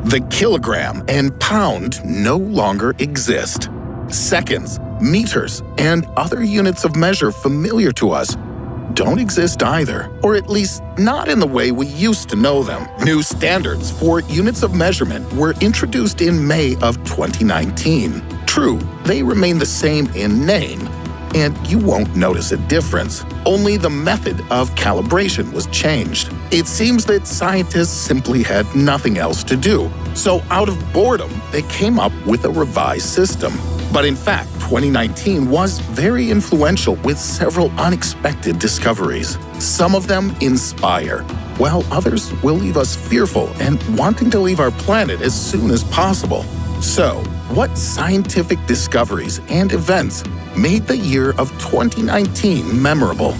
The kilogram and pound no longer exist. Seconds, meters, and other units of measure familiar to us don't exist either, or at least not in the way we used to know them. New standards for units of measurement were introduced in May of 2019. True, they remain the same in name, and you won't notice a difference. Only the method of calibration was changed. It seems that scientists simply had nothing else to do, so out of boredom, they came up with a revised system. But in fact, 2019 was very influential with several unexpected discoveries. Some of them inspire, while others will leave us fearful and wanting to leave our planet as soon as possible. So, what scientific discoveries and events made the year of 2019 memorable?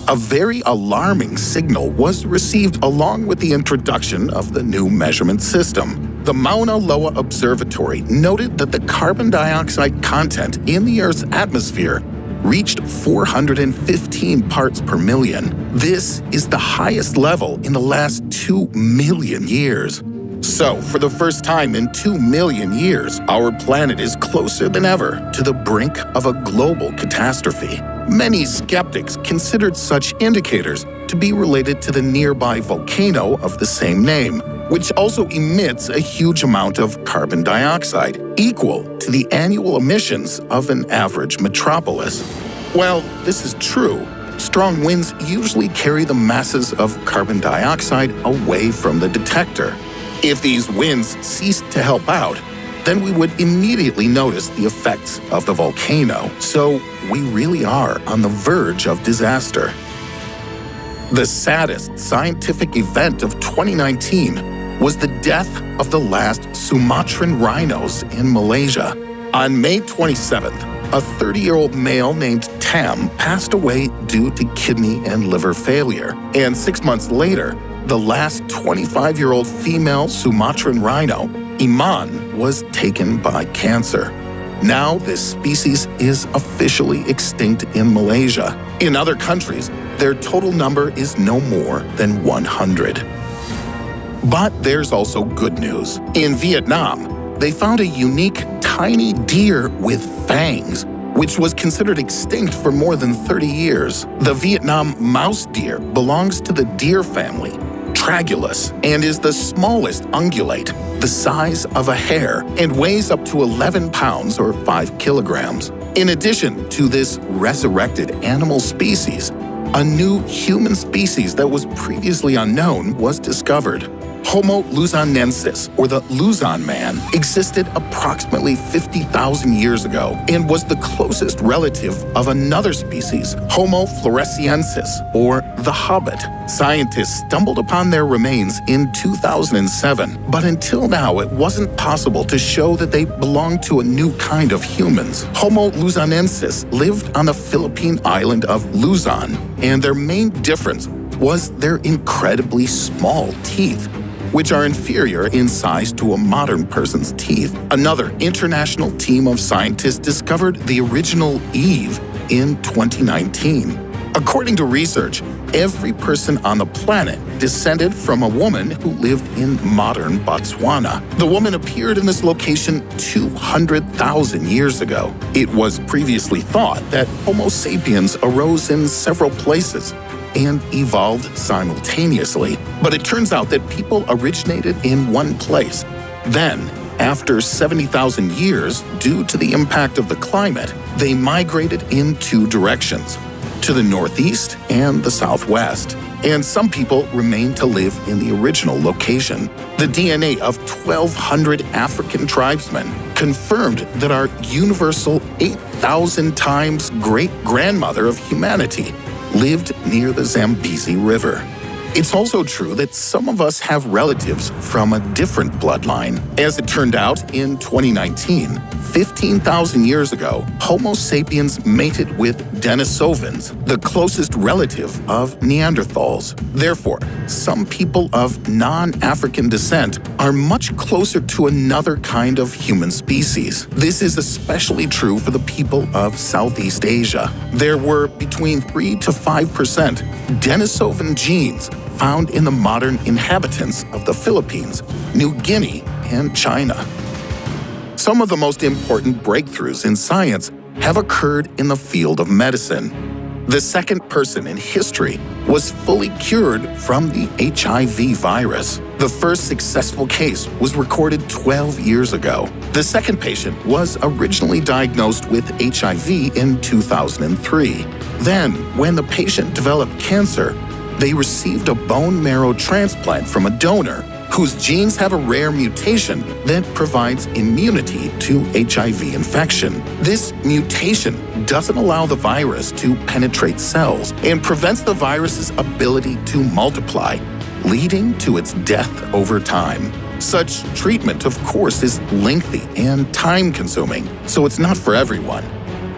A very alarming signal was received along with the introduction of the new measurement system. The Mauna Loa Observatory noted that the carbon dioxide content in the Earth's atmosphere reached 415 parts per million. This is the highest level in the last 2 million years. So, for the first time in 2 million years, our planet is closer than ever to the brink of a global catastrophe. Many skeptics considered such indicators to be related to the nearby volcano of the same name, which also emits a huge amount of carbon dioxide, equal to the annual emissions of an average metropolis. While this is true, strong winds usually carry the masses of carbon dioxide away from the detector. If these winds ceased to help out, then we would immediately notice the effects of the volcano. So we really are on the verge of disaster. The saddest scientific event of 2019 was the death of the last Sumatran rhinos in Malaysia. On May 27th, a 30-year-old male named Tam passed away due to kidney and liver failure. And 6 months later, the last 25-year-old female Sumatran rhino, Iman, was taken by cancer. Now this species is officially extinct in Malaysia. In other countries, their total number is no more than 100. But there's also good news. In Vietnam, they found a unique, tiny deer with fangs, which was considered extinct for more than 30 years. The Vietnam mouse deer belongs to the deer family, Tragulus, and is the smallest ungulate, the size of a hare, and weighs up to 11 pounds or 5 kilograms. In addition to this resurrected animal species, a new human species that was previously unknown was discovered. Homo luzonensis, or the Luzon man, existed approximately 50,000 years ago and was the closest relative of another species, Homo floresiensis, or the Hobbit. Scientists stumbled upon their remains in 2007, but until now it wasn't possible to show that they belonged to a new kind of humans. Homo luzonensis lived on the Philippine island of Luzon, and their main difference was their incredibly small teeth, which are inferior in size to a modern person's teeth. Another international team of scientists discovered the original Eve in 2019. According to research, every person on the planet descended from a woman who lived in modern Botswana. The woman appeared in this location 200,000 years ago. It was previously thought that Homo sapiens arose in several places and evolved simultaneously. But it turns out that people originated in one place. Then, after 70,000 years, due to the impact of the climate, they migrated in two directions, to the northeast and the southwest. And some people remain to live in the original location. The DNA of 1,200 African tribesmen confirmed that our universal 8,000 times great-grandmother of humanity lived near the Zambezi River. It's also true that some of us have relatives from a different bloodline. As it turned out, in 2019, 15,000 years ago, Homo sapiens mated with Denisovans, the closest relative of Neanderthals. Therefore, some people of non-African descent are much closer to another kind of human species. This is especially true for the people of Southeast Asia. There were between 3 to 5% Denisovan genes found in the modern inhabitants of the Philippines, New Guinea, and China. Some of the most important breakthroughs in science have occurred in the field of medicine. The second person in history was fully cured from the HIV virus. The first successful case was recorded 12 years ago. The second patient was originally diagnosed with HIV in 2003. Then, when the patient developed cancer, they received a bone marrow transplant from a donor whose genes have a rare mutation that provides immunity to HIV infection. This mutation doesn't allow the virus to penetrate cells and prevents the virus's ability to multiply, leading to its death over time. Such treatment, of course, is lengthy and time-consuming, so it's not for everyone.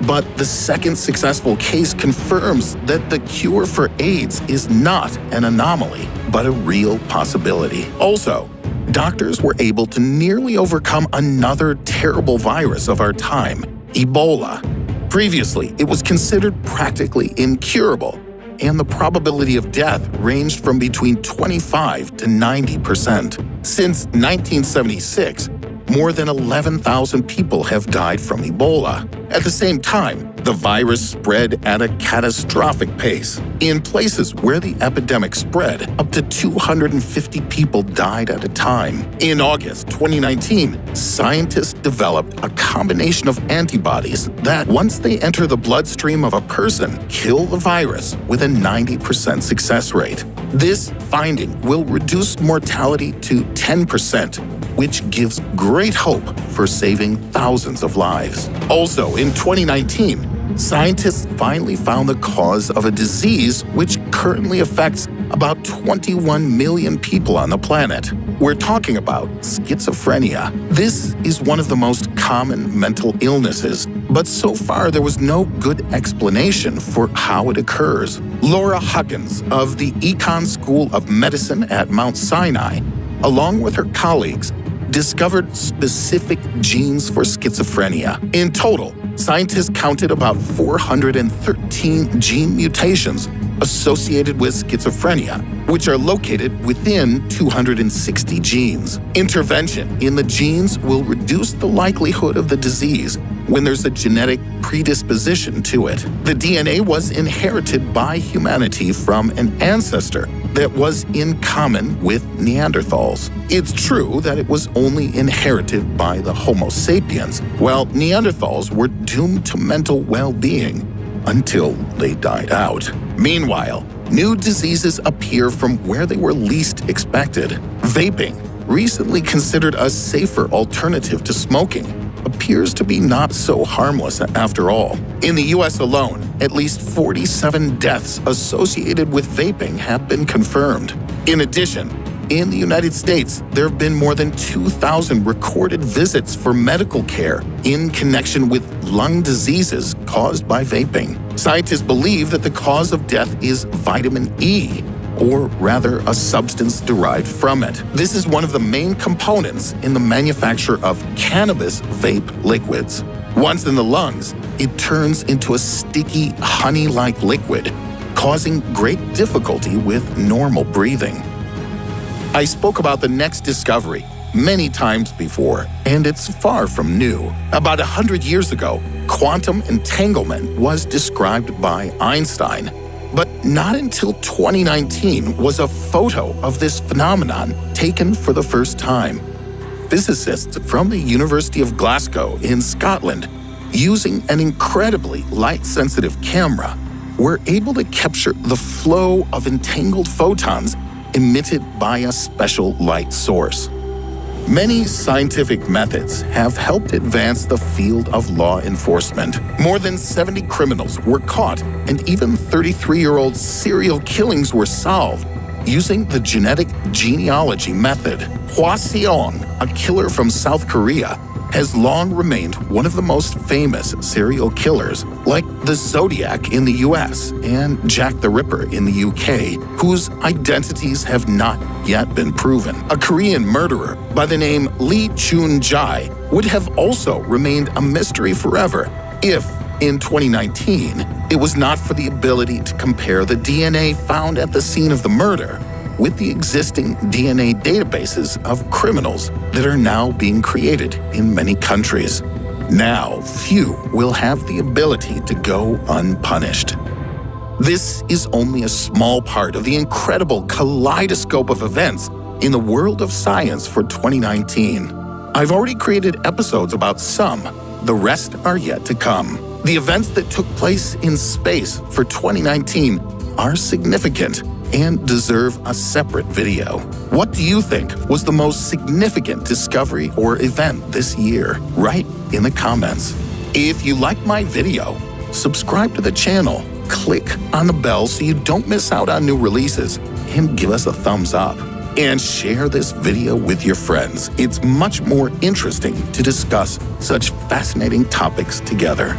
But the second successful case confirms that the cure for AIDS is not an anomaly, but a real possibility. Also, doctors were able to nearly overcome another terrible virus of our time, Ebola. Previously, it was considered practically incurable, and the probability of death ranged from between 25 to 90%. Since 1976, more than 11,000 people have died from Ebola. At the same time, the virus spread at a catastrophic pace. In places where the epidemic spread, up to 250 people died at a time. In August 2019, scientists developed a combination of antibodies that, once they enter the bloodstream of a person, kill the virus with a 90% success rate. This finding will reduce mortality to 10%, which gives great hope for saving thousands of lives. Also, in 2019, scientists finally found the cause of a disease which currently affects about 21 million people on the planet. We're talking about schizophrenia. This is one of the most common mental illnesses, but so far there was no good explanation for how it occurs. Laura Huckins of the Icahn School of Medicine at Mount Sinai, along with her colleagues, discovered specific genes for schizophrenia. In total, scientists counted about 413 gene mutations associated with schizophrenia, which are located within 260 genes. Intervention in the genes will reduce the likelihood of the disease when there's a genetic predisposition to it. The DNA was inherited by humanity from an ancestor that was in common with Neanderthals. It's true that it was only inherited by the Homo sapiens, while Neanderthals were doomed to mental well-being until they died out. Meanwhile, new diseases appear from where they were least expected. Vaping, recently considered a safer alternative to smoking, appears to be not so harmless after all. In the US alone, at least 47 deaths associated with vaping have been confirmed. In addition, in the United States, there have been more than 2,000 recorded visits for medical care in connection with lung diseases caused by vaping. Scientists believe that the cause of death is vitamin E, or rather a substance derived from it. This is one of the main components in the manufacture of cannabis vape liquids. Once in the lungs, it turns into a sticky, honey-like liquid, causing great difficulty with normal breathing. I spoke about the next discovery many times before, and it's far from new. About 100 years ago, quantum entanglement was described by Einstein. But not until 2019 was a photo of this phenomenon taken for the first time. Physicists from the University of Glasgow in Scotland, using an incredibly light-sensitive camera, were able to capture the flow of entangled photons emitted by a special light source. Many scientific methods have helped advance the field of law enforcement. More than 70 criminals were caught, and even 33-year-old serial killings were solved using the genetic genealogy method. Hwa Seong, a killer from South Korea, has long remained one of the most famous serial killers, like the Zodiac in the US and Jack the Ripper in the UK, whose identities have not yet been proven. A Korean murderer by the name Lee Chun-jae would have also remained a mystery forever if, in 2019, it was not for the ability to compare the DNA found at the scene of the murder with the existing DNA databases of criminals that are now being created in many countries. Now, few will have the ability to go unpunished. This is only a small part of the incredible kaleidoscope of events in the world of science for 2019. I've already created episodes about some. The rest are yet to come. The events that took place in space for 2019 are significant and deserve a separate video. What do you think was the most significant discovery or event this year? Write in the comments. If you like my video, subscribe to the channel, click on the bell so you don't miss out on new releases, and give us a thumbs up. And share this video with your friends. It's much more interesting to discuss such fascinating topics together.